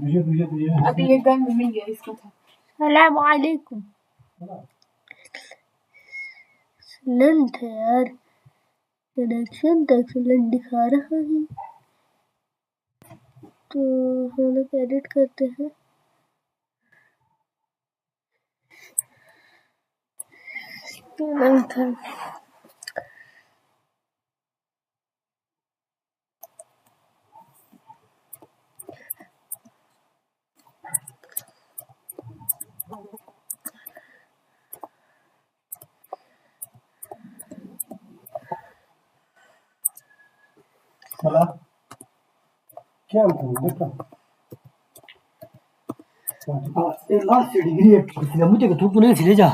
अभी ये गन मिल गया इसको था। सलाम वालेकुम। एक्सीलेंट है यार, कनेक्शन तो एक्सीलेंट दिखा रहा है। तो हम लोग एडिट करते हैं। क्या लास्ट डिग्री है मुझे तो तू नहीं ले जा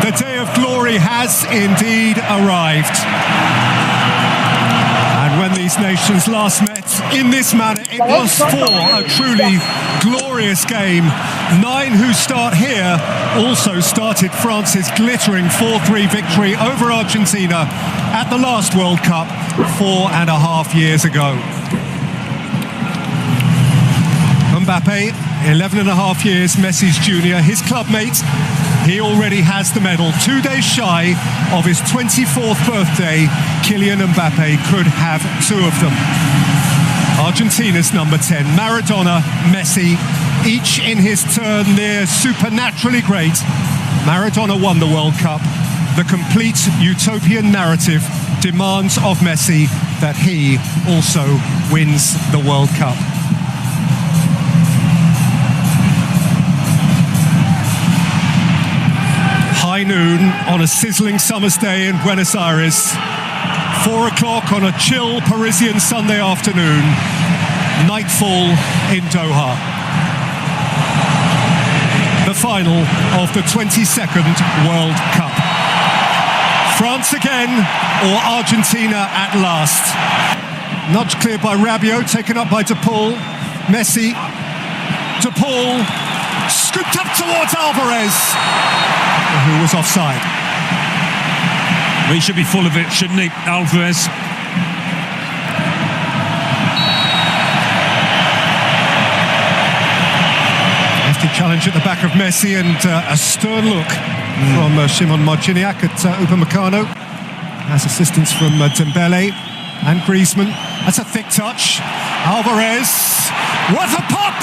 The day of glory has indeed arrived. And when these nations last met in this manner, it was for a truly glorious game. 9 who start here also started France's glittering 4-3 victory over Argentina at the last World Cup 4.5 years ago. Mbappe, 11.5 years, Messi's junior, his club mate, he already has the medal. 2 days shy of his 24th birthday, Kylian Mbappe could have 2 of them. Argentina's number 10, Maradona, Messi, each in his turn near supernaturally great. Maradona won the World Cup. The complete utopian narrative demands of Messi that he also wins the World Cup. High noon on a sizzling summer's day in Buenos Aires. 4 o'clock on a chill Parisian Sunday afternoon. Nightfall in Doha. The final of the 22nd World Cup. France again or Argentina at last. Nudge cleared by Rabiot, taken up by De Paul. Messi. De Paul scooped up towards Alvarez, who was offside. He should be full of it, shouldn't he, Alvarez? Hefty challenge at the back of Messi and a stern look from Szymon Marciniak at Upamecano. Has assistance from Dembele and Griezmann. That's a thick touch. Alvarez, what a pop!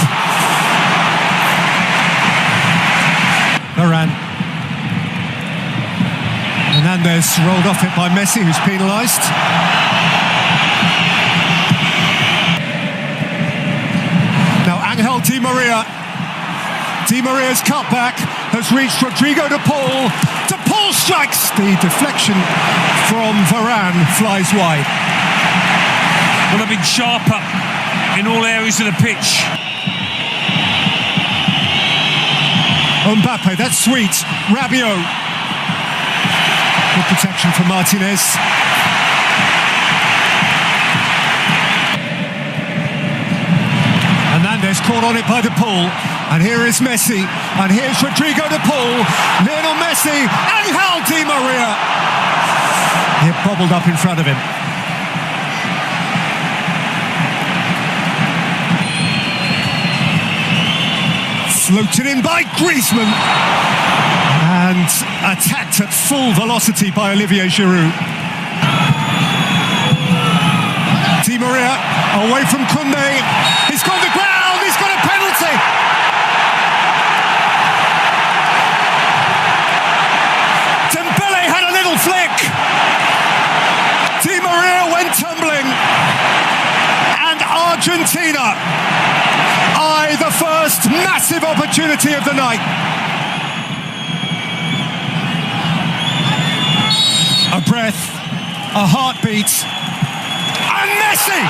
Varane. Hernandez rolled off it by Messi, who's penalised. Now Angel Di Maria. Di Maria's cutback has reached Rodrigo De Paul. De Paul strikes! The deflection from Varane flies wide. Well, they've been sharper in all areas of the pitch. Mbappe, that's sweet. Rabiot. Good protection for Martinez. Hernandez caught on it by De Paul. And here is Messi. And here's Rodrigo De Paul. Lionel Messi. Angel Di Maria. He bobbled up in front of him. Floated in by Griezmann. And attacked at full velocity by Olivier Giroud. Di Maria away from Koundé. He's gone to ground. He's got a penalty. Dembele had a little flick. Di Maria went tumbling. And Argentina eye the first massive opportunity of the night. A breath, a heartbeat, and Messi!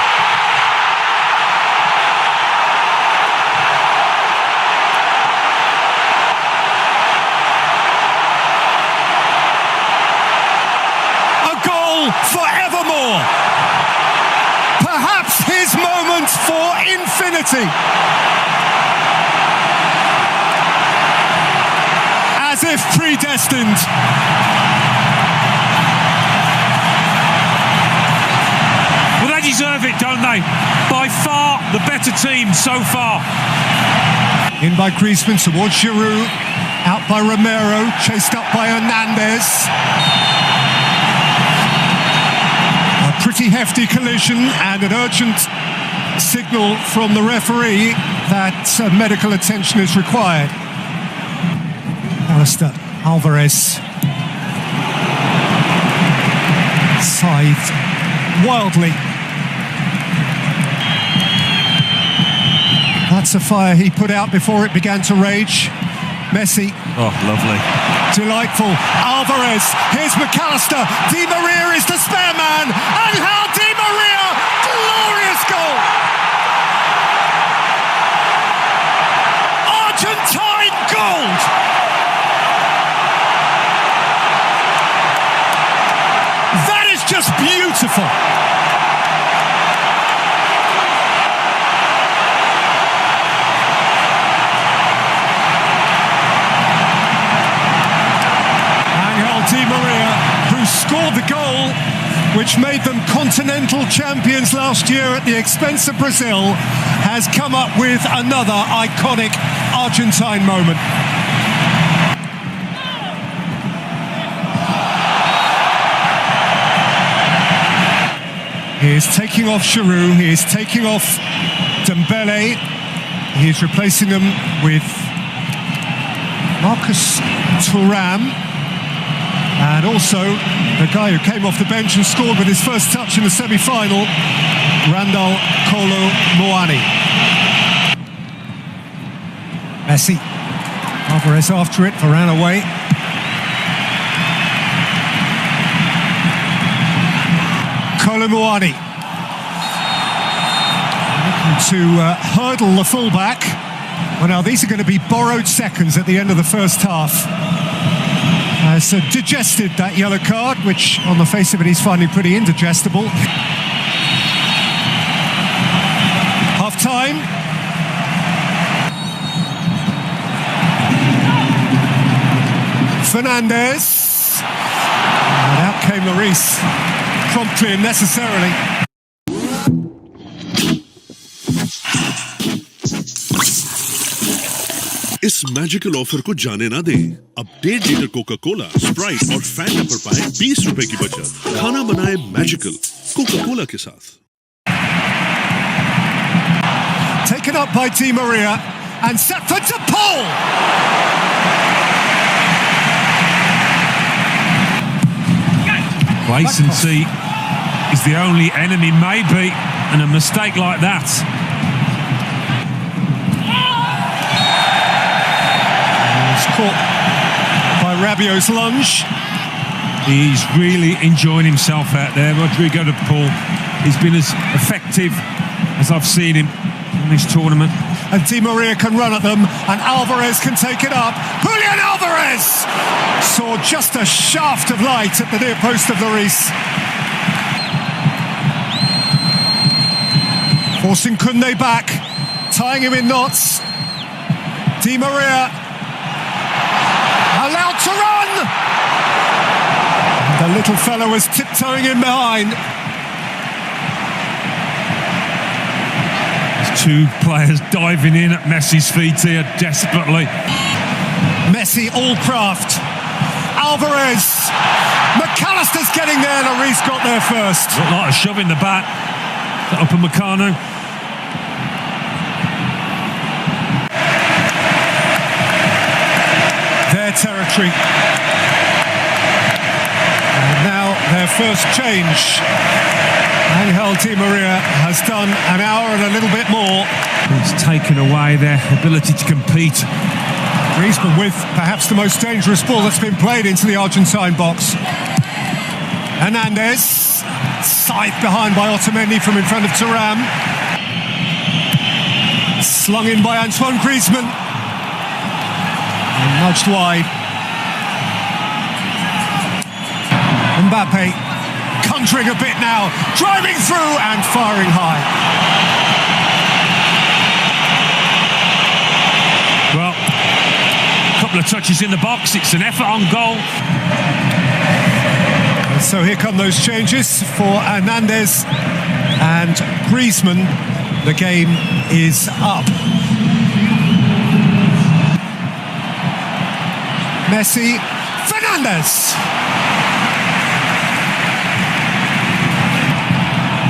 A goal forevermore. Perhaps his for infinity. As if predestined. Well, they deserve it, don't they? By far the better team so far. In by Griezmann towards Giroud. Out by Romero, chased up by Hernandez. A pretty hefty collision and an urgent signal from the referee that medical attention is required. Alistair Alvarez. Scythed wildly. That's a fire he put out before it began to rage. Messi. Oh, lovely. Delightful. Alvarez. Here's McAllister. Di Maria is the spare man. Angel Di Maria. Glorious goal. Argentine gold. That is just beautiful. Di Maria, who scored the goal which made them continental champions last year at the expense of Brazil, has come up with another iconic Argentine moment. He is taking off Giroud, he is taking off Dembele, he is replacing them with Marcus Thuram. And also, the guy who came off the bench and scored with his first touch in the semi-final, Randall Kolo Muani. Messi. Alvarez after it, Varane away. Kolo Muani. Looking to hurdle the fullback. Well, now these are going to be borrowed seconds at the end of the first half. Has digested that yellow card, which on the face of it he's finding pretty indigestible. Half time. Fernandez. And out came Lloris, promptly and necessarily. इस magical offer को जाने ना दें। अब 1.5 litre Coca Cola, Sprite और Fanta पर पाएं 20 रुपए की बचत। खाना बनाए मैजिकल कोका कोला के साथ। Taken up by Di Maria and set for De Paul. Complacency is the only enemy, maybe, and a mistake like that. Caught by Rabiot's lunge. He's really enjoying himself out there, Rodrigo De Paul. He's been as effective as I've seen him in this tournament. And Di Maria can run at them, and Alvarez can take it up. Julian Alvarez saw just a shaft of light at the near post of Lloris. Forcing Koundé back, tying him in knots. Di Maria allowed to run! The little fellow was tiptoeing in behind. There's two players diving in at Messi's feet here desperately. Messi all craft. Alvarez. McAllister's getting there. Lloris got there first. Looked like a shove in the back. Upper Meccano. Their territory. And now their first change. Angel Di Maria has done an hour and a little bit more. It's taken away their ability to compete. Griezmann with perhaps the most dangerous ball that's been played into the Argentine box. Hernandez, scythed behind by Otamendi from in front of Thuram. Slung in by Antoine Griezmann. And nudged wide. Mbappe conjuring a bit now, driving through and firing high. of touches in the box. It's an effort on goal. And so here come those changes for Hernandez and Griezmann. The game is up. Messi, Fernandes.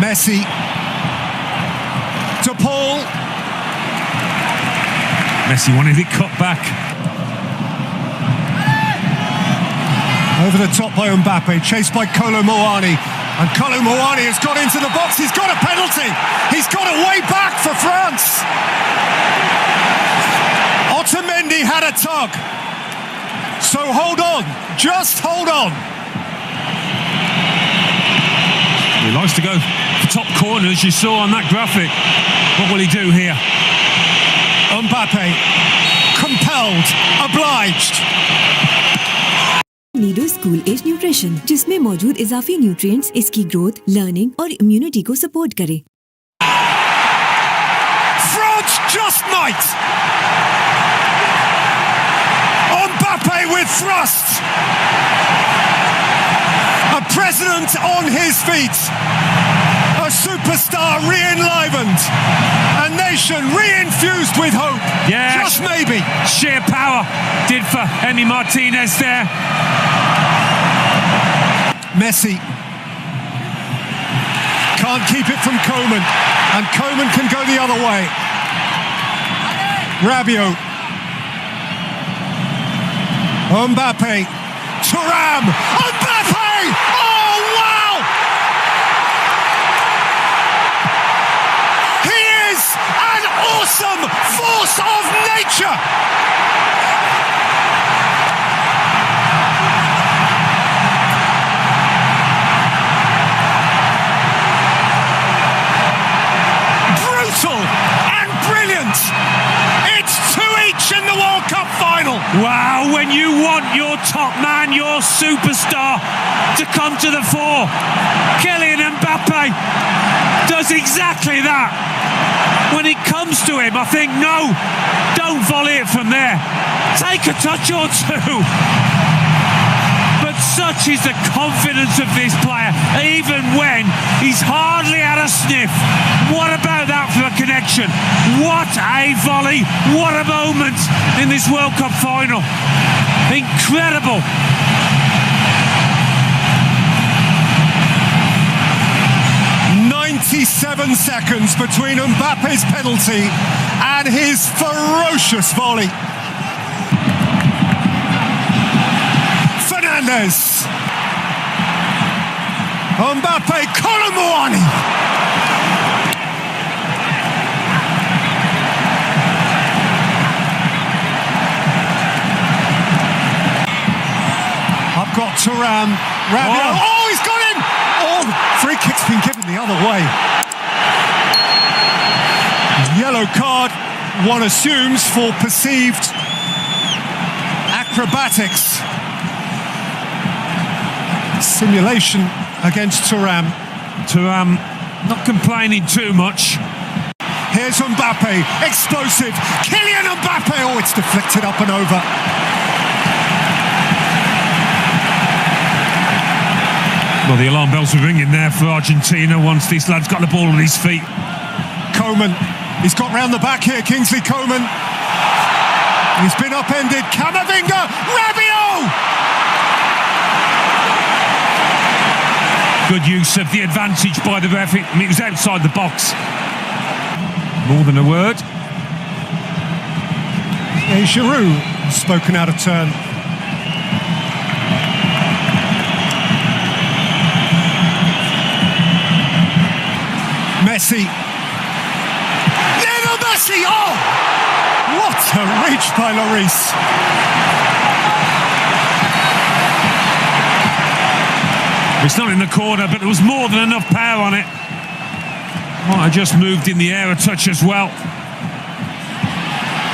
Messi to Paul. Messi wanted it cut back. Over the top by Mbappe, chased by Kolo Muani. And Kolo Muani has got into the box. He's got a penalty. He's got a way back for France. Otamendi had a tug. So hold on. Just hold on. He likes to go for top corners, you saw on that graphic. What will he do here? Mbappe, compelled, obliged. Nido school age nutrition जिसमें मौजूद इजाफी nutrients इसकी growth, learning और immunity को support करे। France just might. Mbappe with thrust. A president on his feet. A superstar re-enlivened. A nation re-infused with hope. Yeah, just maybe. Sheer power did for Emi Martinez there. Messi can't keep it from Coman, and Coman can go the other way. Rabiot, Mbappe, Thuram, Mbappe! Oh wow! He is an awesome force of nature. And brilliant. It's 2 each in the World Cup final. Wow, when you want your top man, your superstar to come to the fore, Kylian Mbappe does exactly that. When it comes to him, I think, no, don't volley it from there. Take a touch or two. But such is the confidence of this player, even when he's hardly had a sniff. What about that for a connection? What a volley, what a moment in this World Cup final. Incredible. "97 seconds between Mbappe's penalty and his ferocious volley. Fernandes. Mbappe, Kolo Muani. I've got Thuram, Rabiot. Oh, he's got him! Oh, free kick's been given the other way. Yellow card, one assumes, for perceived acrobatics. Simulation against Thuram. Thuram not complaining too much. Here's Mbappe, explosive. Kylian Mbappe. Oh, it's deflected up and over. Well, the alarm bells are ringing there for Argentina once this lad's got the ball on his feet. Coman, he's got round the back here, Kingsley Coman. He's been upended. Camavinga, Rabiot! Good use of the advantage by the referee. I mean, it was outside the box. More than a word. Hey, Giroud, spoken out of turn. Messi. Lionel Messi! Oh! What a reach by Lloris. It's not in the corner, but there was more than enough power on it. Might have just moved in the air a touch as well.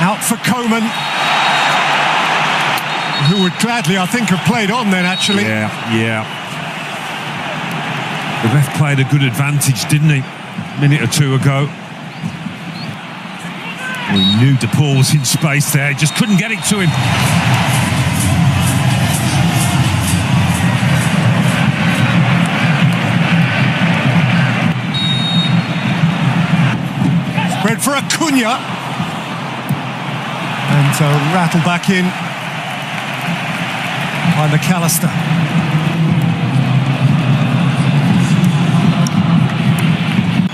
Out for Coman, who would gladly, I think, have played on then, actually. Yeah. The ref played a good advantage, didn't he? A minute or two ago. He knew De Paul was in space there, just couldn't get it to him. Spread for Acuna. And rattled back in by McAllister.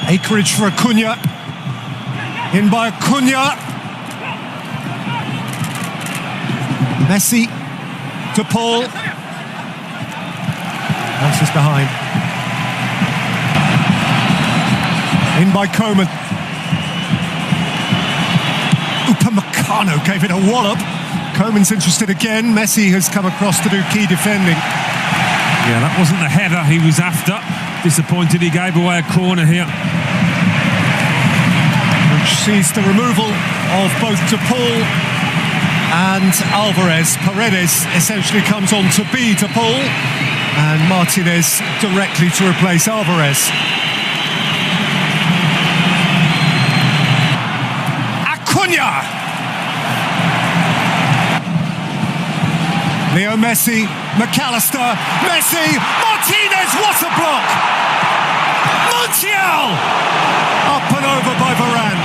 Acreage for Acuna. In by Acuna. Messi to Paul. Bounces behind. In by Coman. Upamecano gave it a wallop. Coman's interested again. Messi has come across to do key defending. Yeah, that wasn't the header he was after. Disappointed he gave away a corner here. Which sees the removal of both De Paul and Alvarez. Paredes essentially comes on to be De Paul, and Martinez directly to replace Alvarez. Acuna! Leo Messi, McAllister, Messi, Martinez, what a block! Montiel! Up and over by Varane.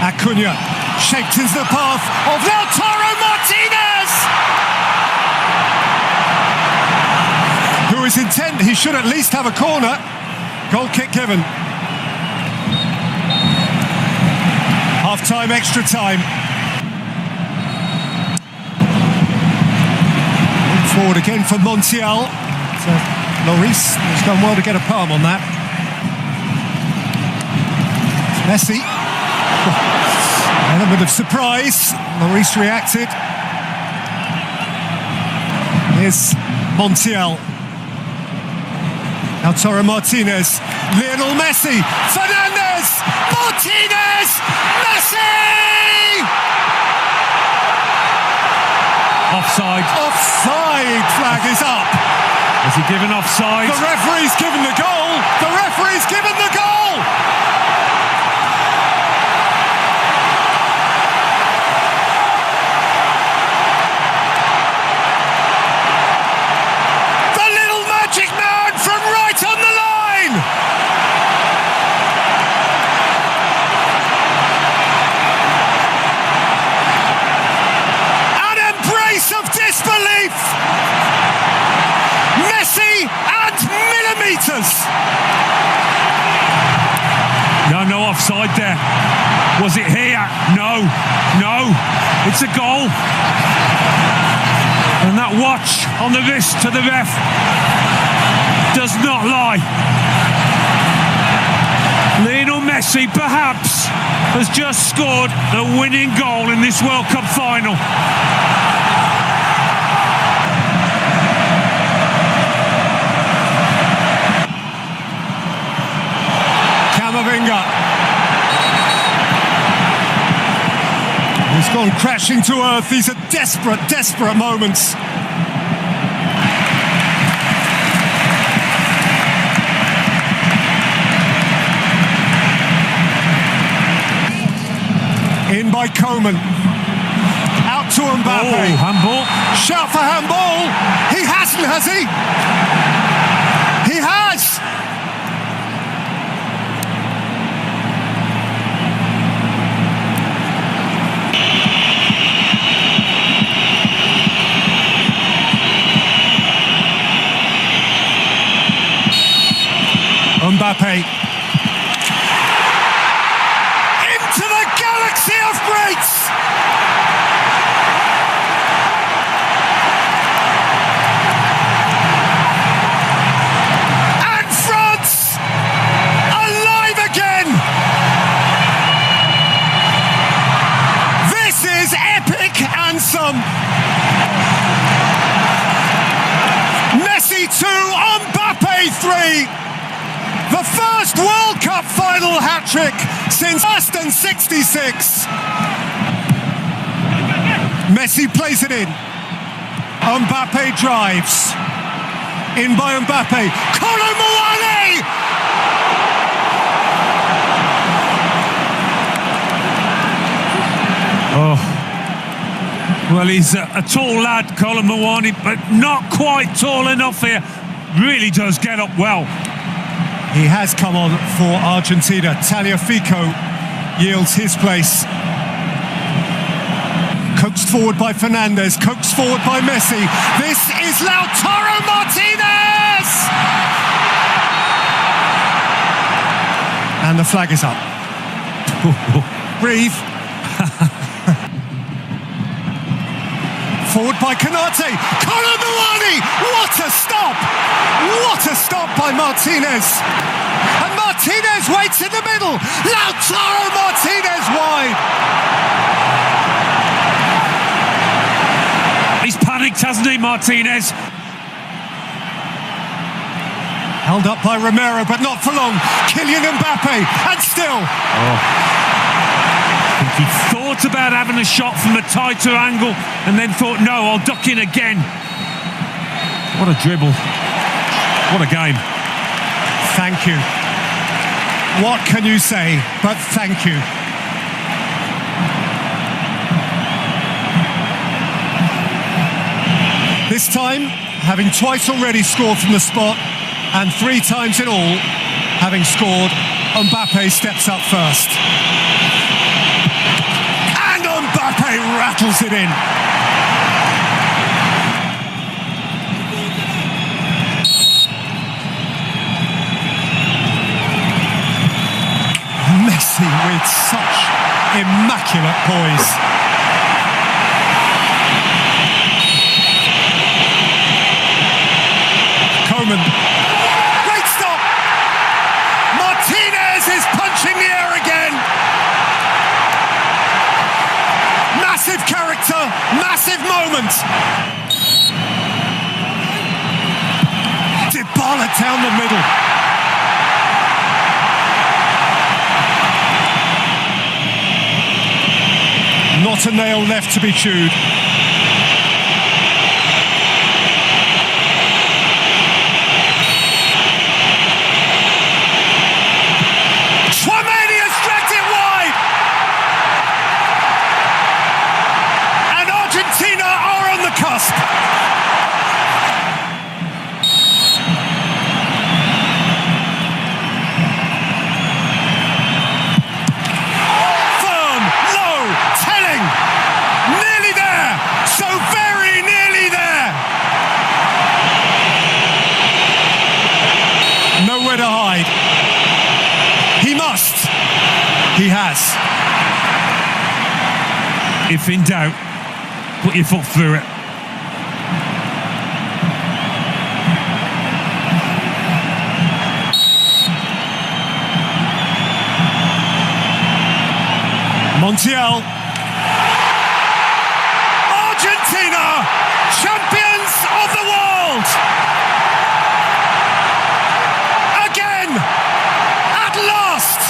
Acuna shaped into the path of Lautaro Martinez, who is intent he should at least have a corner. Goal kick given. Half-time, extra time. Forward again for Montiel. So Lloris has done well to get a palm on that. Messi. Element of surprise. Lloris reacted. Here's Montiel. Lautaro Martinez. Lionel Messi. Fernandez. Martinez. Messi! Offside. Offside flag is up. Has he given offside? The referee's given the goal. The referee's given the goal. The little magic man from right on the line. Of disbelief. Messi at millimetres. No offside there. Was it here? No. It's a goal. And that watch on the wrist to the ref does not lie. Lionel Messi perhaps has just scored the winning goal in this World Cup final. He's gone crashing to earth. These are desperate moments. In by Coman. Out to Mbappe. Oh, handball. Shout for handball. He hasn't, has he? He has. Mbappe into the galaxy of greats. And France alive again. This is epic and some. Messi 2, Mbappe 3. The first World Cup final hat-trick since 1966. Messi plays it in. Mbappe drives. In by Mbappe. Kolo Muani! Oh. Well, he's a tall lad, Kolo Muani, but not quite tall enough here. Really does get up well. He has come on for Argentina. Tagliafico yields his place. Coaxed forward by Fernandez, coaxed forward by Messi. This is Lautaro Martinez! And the flag is up. Breathe. Forward by Canate. Kolo Muani! What a stop! What a stop by Martinez! And Martinez waits in the middle. Lautaro Martinez wide. He's panicked, hasn't he, Martinez? Held up by Romero, but not for long. Kylian Mbappe, and still. I think he thought about having a shot from a tighter angle and then thought, no, I'll duck in again. What a dribble. What a game. Thank you. What can you say but thank you? This time, having twice already scored from the spot, and 3 times in all, having scored, Mbappe steps up first. And Mbappe rattles it in. Messi with such immaculate poise. Great stop! Martinez is punching the air again! Massive character, massive moment! Dybala down the middle. Not a nail left to be chewed. Cusp. Firm, low, telling, nearly there, so very nearly there. Nowhere to hide. He must. He has. If in doubt, put your foot through it. Montiel. Argentina, champions of the world. Again, at last.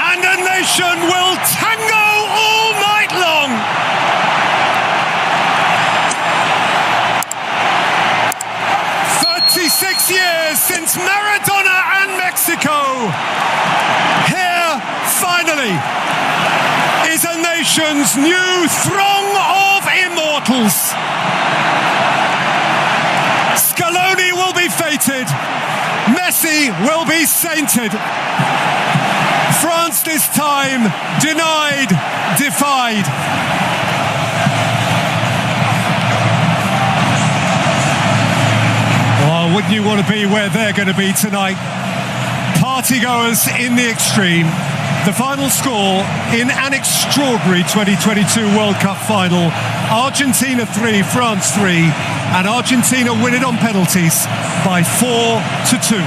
And a nation will tango all night long. Years since Maradona and Mexico. Here, finally, is a nation's new throng of immortals. Scaloni will be fated. Messi will be sainted. France this time denied, defied. Wouldn't you want to be where they're going to be tonight? Partygoers in the extreme. The final score in an extraordinary 2022 World Cup final. Argentina 3, France 3, and Argentina win it on penalties by 4-2.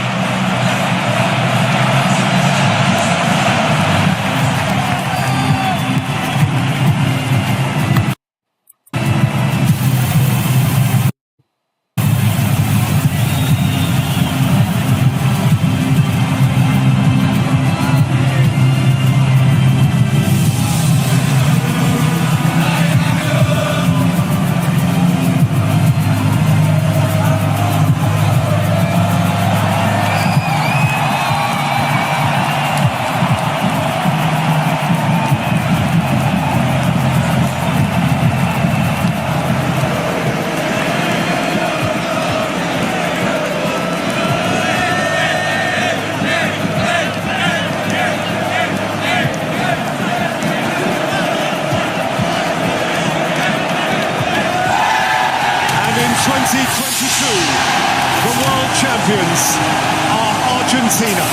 champions are Argentina.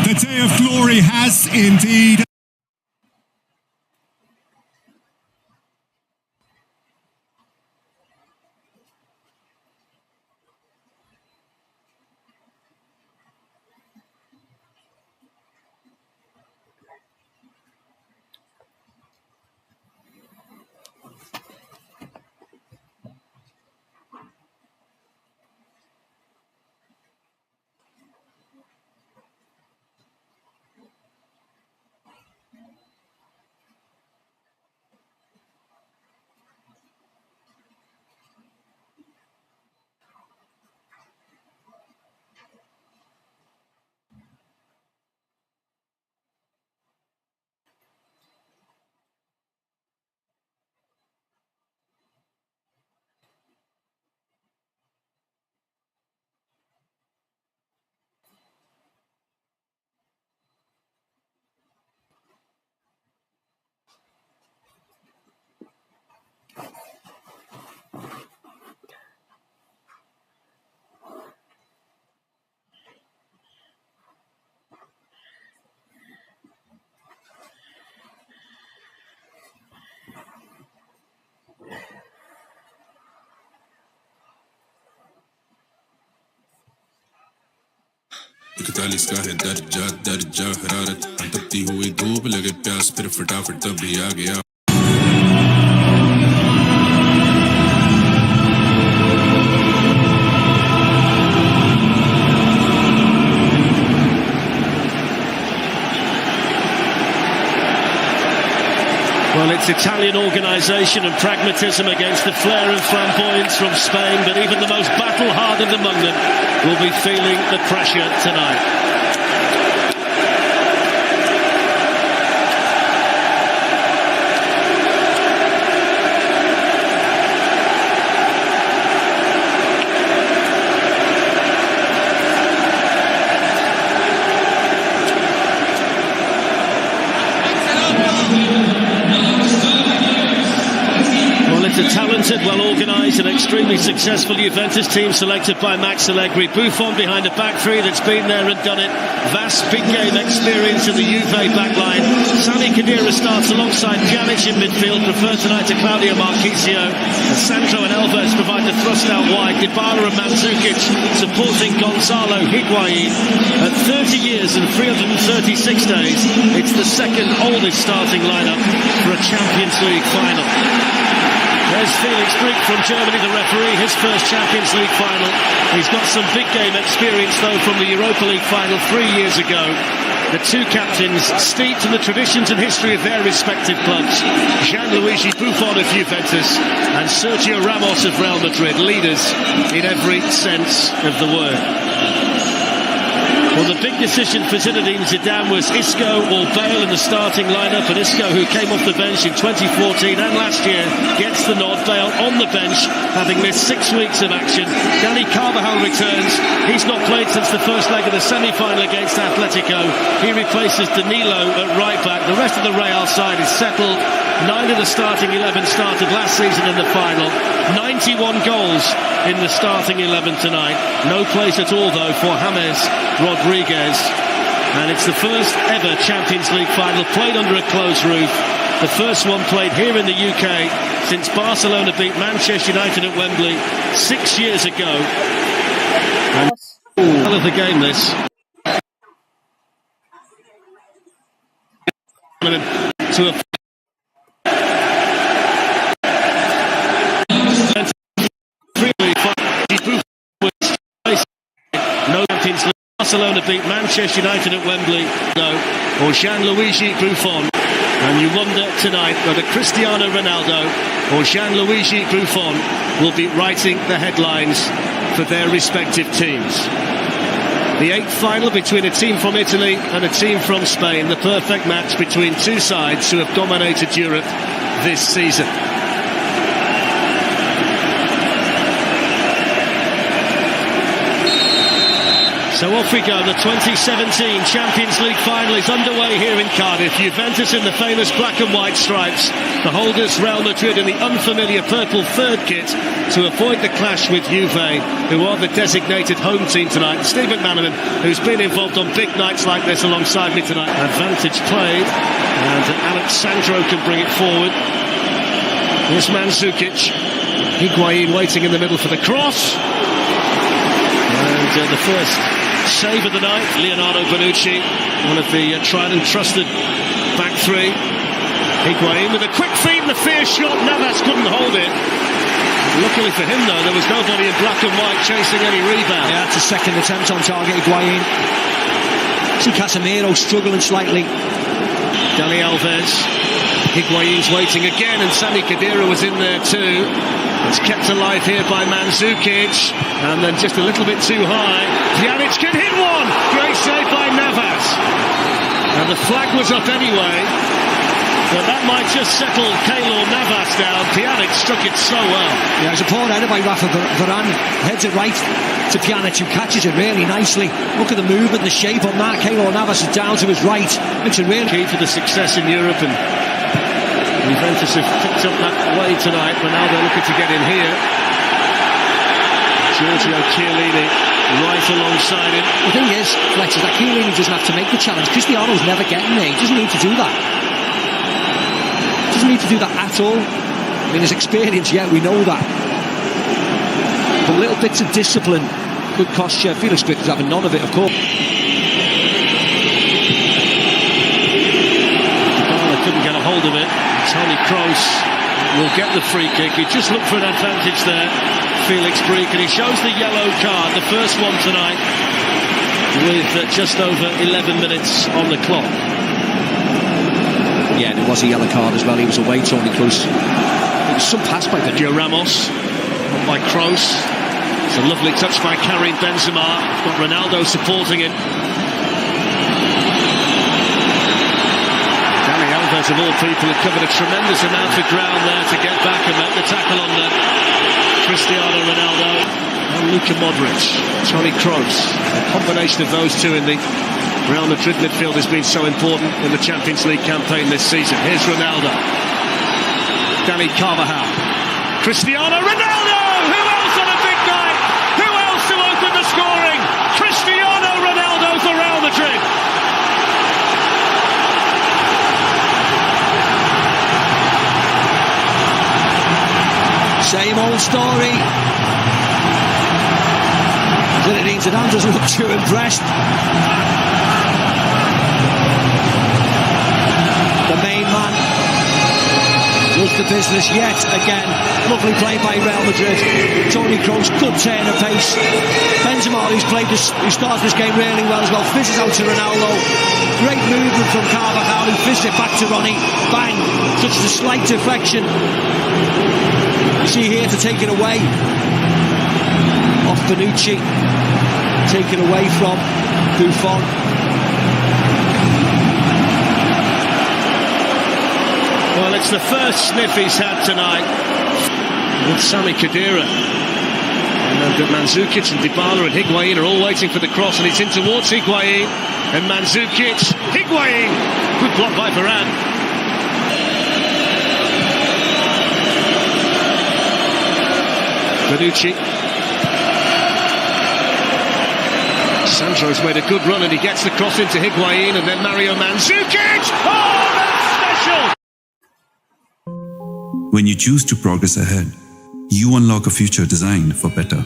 The day of glory has indeed इकतालीस का है दर्जा हरारत तपती हुई धूप लगे प्यास फिर फटाफट तब भी आ गया Well, it's Italian organisation and pragmatism against the flair and flamboyance from Spain, but even the most battle-hardened among them will be feeling the pressure tonight. It's a talented, well-organised and extremely successful Juventus team selected by Max Allegri. Buffon behind a back three that's been there and done it. Vast big game experience in the Juve backline. Sami Khedira starts alongside Pjanic in midfield, preferred tonight to Claudio Marchisio. Sancho and Alves provide the thrust out wide. Dybala and Mandzukic supporting Gonzalo Higuain. At 30 years and 336 days, it's the second oldest starting lineup for a Champions League final. There's Felix Brig from Germany, the referee, his first Champions League final. He's got some big game experience, though, from the Europa League final 3 years ago. The two captains, steeped in the traditions and history of their respective clubs. Gianluigi Buffon of Juventus and Sergio Ramos of Real Madrid, leaders in every sense of the word. Well, the big decision for Zinedine Zidane was Isco or Bale in the starting lineup, and Isco, who came off the bench in 2014 and last year, gets the nod. Bale on the bench, having missed 6 weeks of action. Dani Carvajal returns. He's not played since the first leg of the semi-final against Atletico. He replaces Danilo at right back. The rest of the Real side is settled. 9 of the starting 11 started last season in the final. 91 goals in the starting 11 tonight. No place at all, though, for James Rodriguez. And it's the first ever Champions League final played under a closed roof. The first one played here in the UK since Barcelona beat Manchester United at Wembley 6 years ago. And hell of a game, this. To a no Champions League Barcelona beat Manchester United at Wembley, or Gianluigi Buffon. And you wonder tonight whether Cristiano Ronaldo or Gianluigi Buffon will be writing the headlines for their respective teams. The 8th final between a team from Italy and a team from Spain, the perfect match between two sides who have dominated Europe this season. So off we go. The 2017 Champions League final is underway here in Cardiff. Juventus in the famous black and white stripes. The holders Real Madrid in the unfamiliar purple third kit to avoid the clash with Juve, who are the designated home team tonight. Steve McManaman, who's been involved on big nights like this alongside me tonight. Advantage played, and Alexandro can bring it forward. Here's Mandzukic. Higuain waiting in the middle for the cross. And the first save of the night, Leonardo Bonucci, one of the tried and trusted back three. Higuain with a quick feed and a fierce shot. Navas couldn't hold it. Luckily for him, though, there was nobody in black and white chasing any rebound. Yeah, that's a second attempt on target, Higuain. See Casemiro struggling slightly. Dani Alves. Higuain's waiting again, and Sami Khedira was in there too. It's kept alive here by Mandzukic, and then just a little bit too high. Pjanic can hit one! Great save by Navas. And the flag was up anyway, but that might just settle Keylor Navas down. Pjanic struck it so well. Yeah, it's a poor header by Rafa Varane. Heads it right to Pjanic, who catches it really nicely. Look at the movement, the shape on that. Keylor Navas is down to his right. It's a real key to the success in Europe, and Juventus have picked up that way tonight. Ronaldo looking to get in here. Giorgio Chiellini right alongside him. The thing is, Fletcher, that Chiellini doesn't have to make the challenge. Cristiano's never getting there. He doesn't need to do that. Doesn't need to do that at all. I mean, his experience, yeah, we know that. But little bits of discipline could cost you. Felix Strickland's having none of it, of course. Couldn't get a hold of it. Toni Kroos will get the free kick. He just looked for an advantage there, Felix Brig, and he shows the yellow card, the first one tonight, with just over 11 minutes on the clock. Yeah, there was a yellow card as well. He was away, Toni Kroos. It was some pass by Sergio Ramos, by Kroos. It's a lovely touch by Karim Benzema. Got Ronaldo supporting him. Of all people, have covered a tremendous amount of ground there to get back and make the tackle on the Cristiano Ronaldo and Luka Modric, Toni Kroos. A combination of those two in the Real Madrid midfield has been so important in the Champions League campaign this season. Here's Ronaldo, Dani Carvajal, Cristiano Ronaldo. Who else on a big night? Who else to open the scoring? Cristiano Ronaldo for Real Madrid. Same old story. Zinedine Zidane doesn't look too impressed. The main man does the business yet again. Lovely play by Real Madrid. Toni Kroos, good turn of pace. Benzema, who starts this game really well as well, fizzes out to Ronaldo. Great movement from Carvajal, who fizzes it back to Ronnie. Bang! Such a slight deflection. You see here to take it away off Bonucci, taken away from Buffon. Well, it's the first sniff he's had tonight with Sami Khedira. And Mandzukic and Dybala and Higuain are all waiting for the cross, and it's in towards Higuain and Mandzukic. Higuain! Good block by Varane. Bonucci. Sandro's made a good run and he gets the cross into Higuain, and then Mario Mandzukic. Oh, that's special! When you choose to progress ahead, you unlock a future designed for better.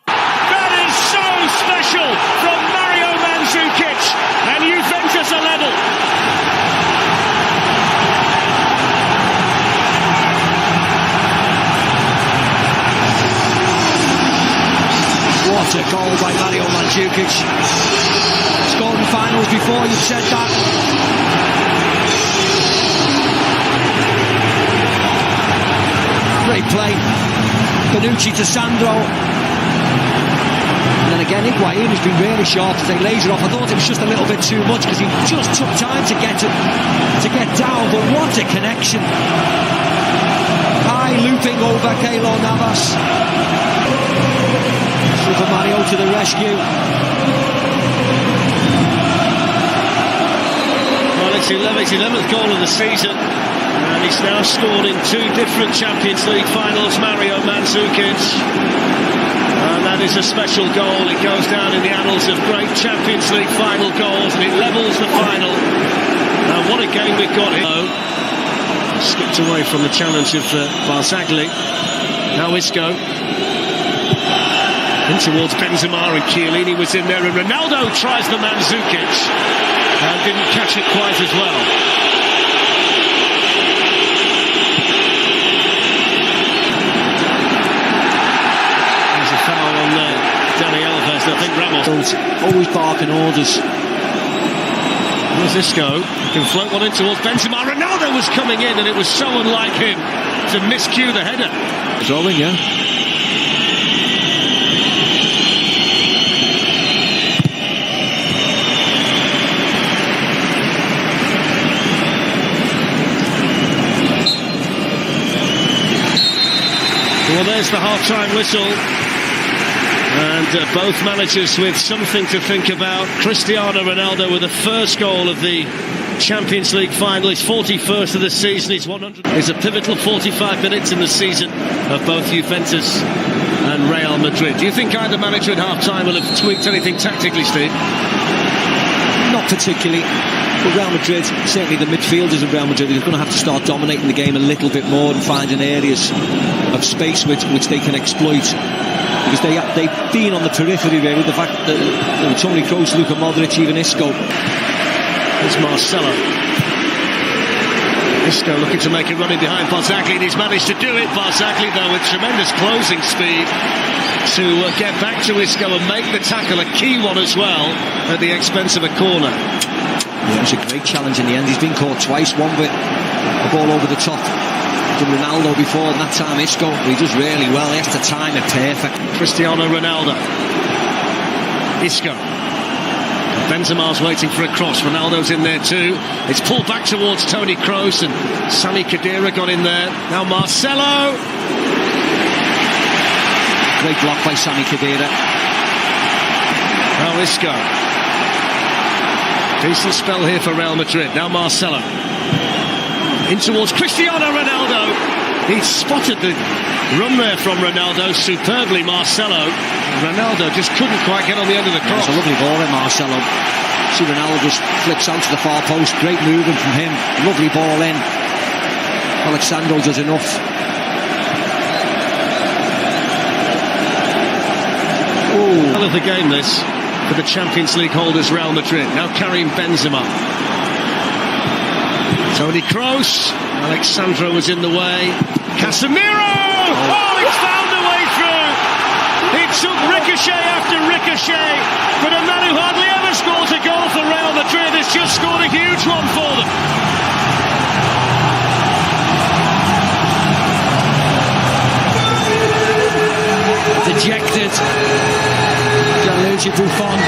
That is so special from Mario Mandzukic, and Juventus are level. What What a goal by Mario Mandzukic. Scored in finals before, you've said that. Great play. Bonucci to Sandro. And then again, Higuain has been really sharp to take laser off. I thought it was just a little bit too much because he just took time to get down, but what a connection. High looping over Keylor Navas. Super Mario to the rescue. Well, it's his 11th goal of the season, and he's now scored in 2 different Champions League finals, Mario Mandzukic. And that is a special goal. It goes down in the annals of great Champions League final goals, and it levels the final. And what a game we've got here. Skipped away from the challenge of Barzagli. Now Isco. In towards Benzema, and Chiellini was in there, and Ronaldo tries the Mandzukic and didn't catch it quite as well. There's a foul on Dani Alves. I think Ramos always barking orders. There's Isco. He can float one in towards Benzema. Ronaldo was coming in, and it was so unlike him to miscue the header. Throwing, yeah. Well, there's the half-time whistle, and both managers with something to think about. Cristiano Ronaldo with the first goal of the Champions League final, his 41st of the season. He's 100. It's a pivotal 45 minutes in the season of both Juventus and Real Madrid. Do you think either manager at half-time will have tweaked anything tactically, Steve? Not particularly. But Real Madrid, certainly the midfielders of Real Madrid, are going to have to start dominating the game a little bit more and finding areas of space which they can exploit. Because they've been on the periphery really, the fact that Toni Kroos, Luka Modric, even Isco. There's Marcelo. Isco looking to make a run in behind Barzagli, and he's managed to do it. Barzagli, though, with tremendous closing speed to get back to Isco and make the tackle, a key one as well, at the expense of a corner. Yeah, it was a great challenge in the end. He's been caught twice, one with a ball over the top to Ronaldo before, and that time Isco, he does really well. He has to time it perfect. Cristiano Ronaldo. Isco. Benzema's waiting for a cross. Ronaldo's in there too. It's pulled back towards Toni Kroos, and Sami Khedira got in there. Now Marcelo. Great block by Sami Khedira. Now Isco. Decent spell here for Real Madrid. Now Marcelo. In towards Cristiano Ronaldo. He spotted the run there from Ronaldo superbly, Marcelo. Ronaldo just couldn't quite get on the end of the cross. It's a lovely ball in Marcelo. See Ronaldo just flips out to the far post. Great movement from him. Lovely ball in. Alexandro does enough. Hell of the game this for the Champions League holders Real Madrid. Now Karim Benzema. Toni Kroos. Alexandro was in the way. Casemiro! Oh, it's found a way through! It took ricochet after ricochet, but a man who hardly ever scores a goal for Real Madrid has just scored a huge one for them. Dejected. Gianluigi Buffon.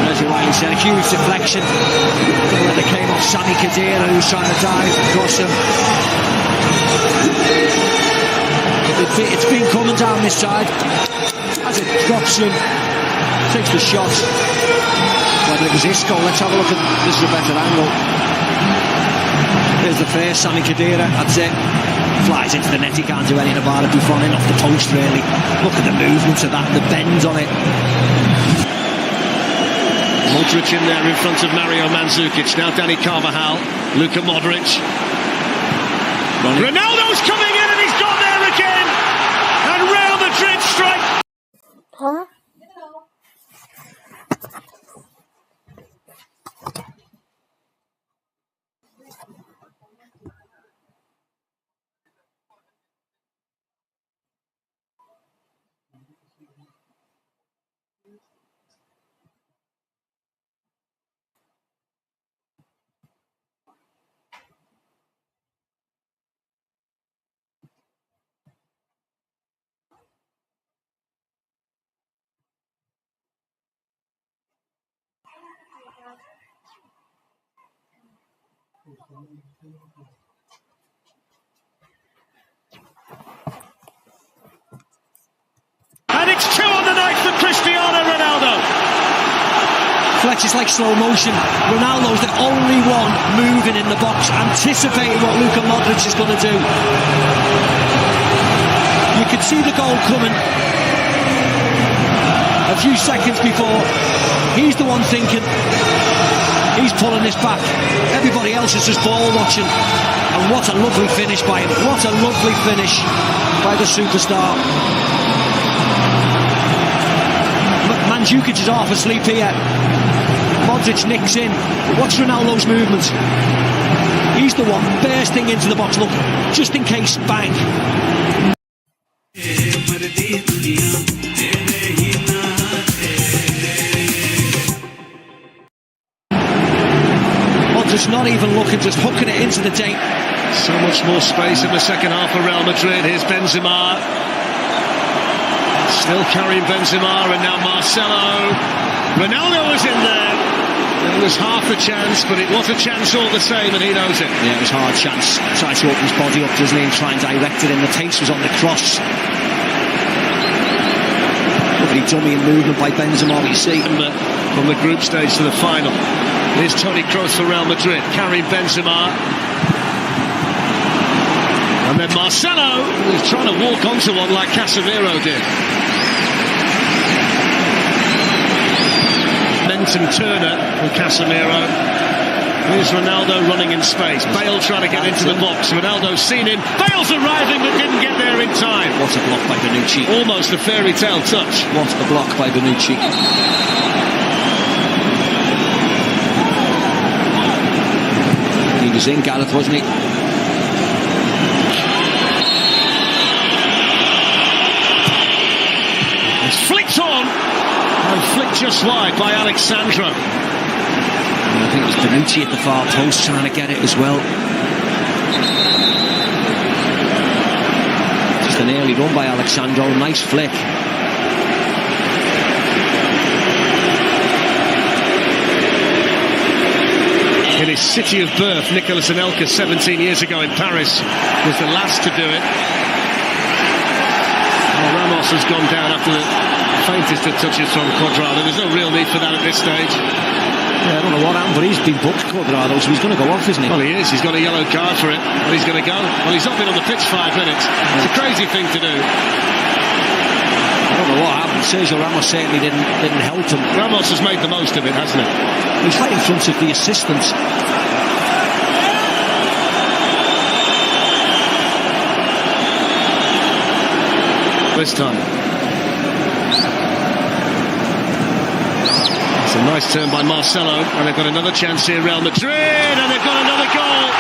As you rightly said, a huge deflection. When it came off Sami Khedira, who was trying to dive across him. It's been coming down this side. As it drops him, takes the shot. Whether it was Isco, let's have a look at this is a better angle. There's the first, Sami Khedira, that's it. Flies into the net, he can't do anything about it. Buffon in off the post, really. Look at the movement of that, the bend on it. Modric in there in front of Mario Mandzukic. Now Dani Carvajal, Luka Modric. Ronaldo's coming in and he's got there again. And Real Madrid strike. Huh? And it's 2 on the night for Cristiano Ronaldo. Fletcher's like slow motion. Ronaldo's the only one moving in the box, anticipating what Luka Modric is going to do. You could see the goal coming a few seconds before. He's the one thinking. He's pulling this back. Everybody else is just ball watching. And what a lovely finish by him. What a lovely finish by the superstar. Mandzukic is half asleep here. Modric nicks in. Watch Ronaldo's movements. He's the one bursting into the box. Look, just in case, bang. Modric not even looking, just hooking it into the date. So much more space in the second half for Real Madrid. Here's Benzema. Still carrying Benzema, and now Marcelo. Ronaldo was in there. It was half a chance, but it was a chance all the same, and he knows it. Yeah, it was a hard chance. Tried to open his body up, doesn't he, and try and direct it in. The pace was on the cross. Lovely dummy and movement by Benzema, you see. From the group stage to the final. Here's Toni Kroos for Real Madrid, carrying Benzema. And then Marcelo is trying to walk onto one like Casemiro did. Menton Turner for Casemiro. Here's Ronaldo running in space. Bale trying to get into the box. Ronaldo's seen him. Bale's arriving but didn't get there in time. What a block by Bonucci. Almost a fairy tale touch. What a block by Bonucci. He was in, Gareth, wasn't he? It's flicked on and flicked just wide by Alexandro. I think it was Bonucci at the far post trying to get it as well. Just an early run by Alexandro, nice flick. In his city of birth, Nicolas Anelka 17 years ago in Paris was the last to do it. Well, Ramos has gone down after the faintest of touches from Cuadrado. There's no real need for that at this stage. Yeah, I don't know what happened, but he's been booked, Cuadrado, so he's going to go off, isn't he? Well, he is. He's got a yellow card for it. Well, he's going to go. Well, he's not been on the pitch 5 minutes. It's a crazy thing to do. I don't know what happened. Sergio Ramos certainly didn't help him. Ramos has made the most of it, hasn't he? He's right in front of the assistants. This time. It's a nice turn by Marcelo, and they've got another chance here, Real Madrid, and they've got another goal.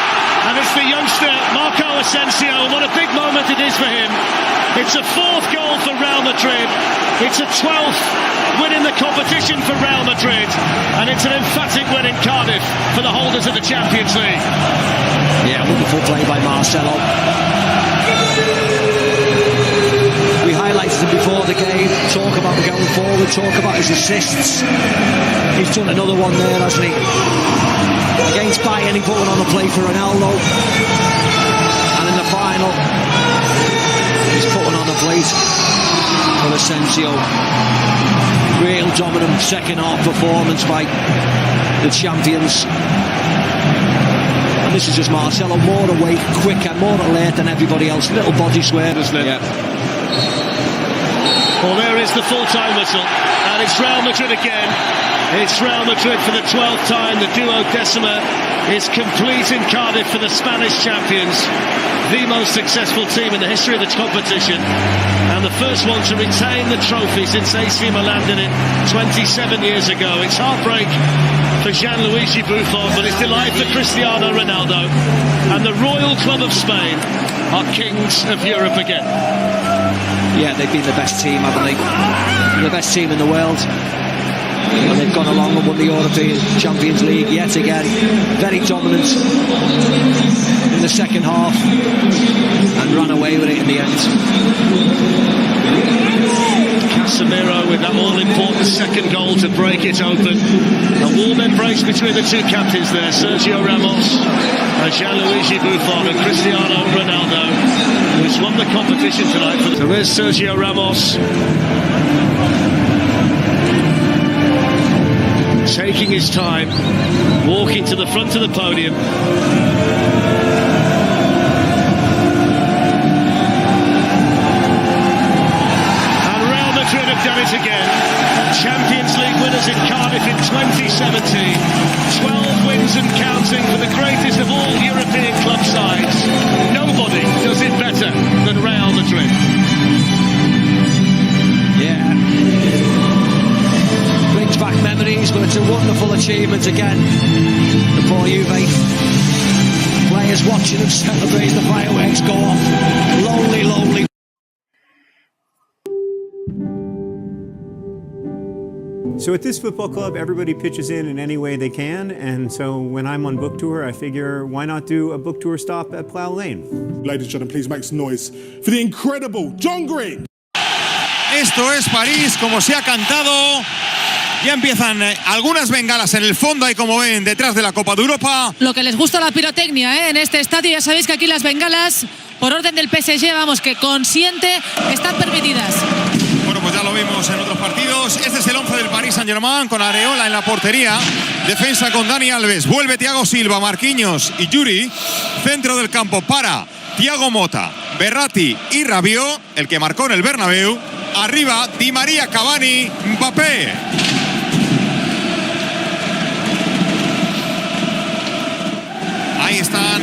And it's the youngster, Marco Asensio, and what a big moment it is for him. It's a 4th goal for Real Madrid. It's a 12th win in the competition for Real Madrid, and it's an emphatic win in Cardiff for the holders of the Champions League. Yeah, wonderful play by Marcelo. We highlighted him before the game, talk about going forward, talk about his assists. He's done another one there, hasn't he? Against Bayern, he put one on the play for Ronaldo. And in the final, he's put one on the plate for Asensio. Real dominant second half performance by the champions. And this is just Marcelo, more awake, quicker, more alert than everybody else. Little body swear, isn't it? Yeah. Well, there is the full-time whistle, and it's Real Madrid again. It's Real Madrid for the 12th time. The duodecima is complete in Cardiff for the Spanish champions, the most successful team in the history of the competition, and the first one to retain the trophy since AC Milan did it 27 years ago. It's heartbreak for Gianluigi Buffon, but it's delight for Cristiano Ronaldo, and the Royal Club of Spain are kings of Europe again. Yeah, they've been the best team, haven't they? The best team in the world. And they've gone along and won the European Champions League yet again. Very dominant in the second half and ran away with it in the end. Casemiro with that all-important second goal to break it open. A warm embrace between the two captains there, Sergio Ramos and Gianluigi Buffon, and Cristiano Ronaldo, who's won the competition tonight. So there's Sergio Ramos, taking his time, walking to the front of the podium. Have done it again. Champions League winners in Cardiff in 2017. 12 wins and counting for the greatest of all European club sides. Nobody does it better than Real Madrid. Yeah. Brings back memories, but it's a wonderful achievement again. The poor Juve players watching them celebrate the fireworks go off. Lonely, lonely. So at this football club, everybody pitches in any way they can, and so when I'm on book tour, I figure, why not do a book tour stop at Plough Lane? Ladies and gentlemen, please make some noise for the incredible John Green. Esto es París, como se ha cantado. Ya empiezan algunas bengalas en el fondo, ahí como ven, detrás de la Copa de Europa. Lo que les gusta la pirotecnia, en este estadio. Ya sabéis que aquí las bengalas, por orden del PSG, vamos, que consiente, están permitidas. Bueno, pues ya lo vimos en otros partidos. Este es el 11 del Paris Saint-Germain, con Areola en la portería. Defensa con Dani Alves. Vuelve Thiago Silva, Marquinhos y Yuri. Centro del campo para Thiago Motta, Verratti y Rabiot, el que marcó en el Bernabéu. Arriba, Di María, Cavani, Mbappé. Ahí están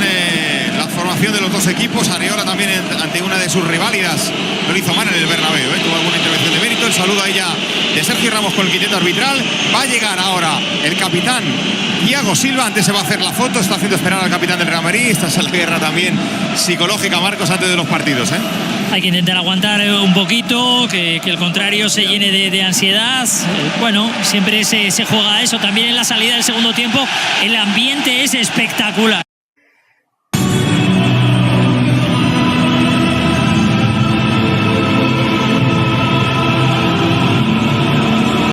la formación de los dos equipos. Areola también ante una de sus riválidas lo hizo mal en el Bernabéu, tuvo alguna intervención de mérito. El saludo ahí ya de Sergio Ramos con el quinteto arbitral. Va a llegar ahora el capitán Thiago Silva. Antes se va a hacer la foto, está haciendo esperar al capitán del Real Madrid. Esta es la guerra también psicológica, Marcos, antes de los partidos, Hay que intentar aguantar un poquito, que el contrario se llene de ansiedad. Bueno, siempre se juega eso. También en la salida del segundo tiempo el ambiente es espectacular.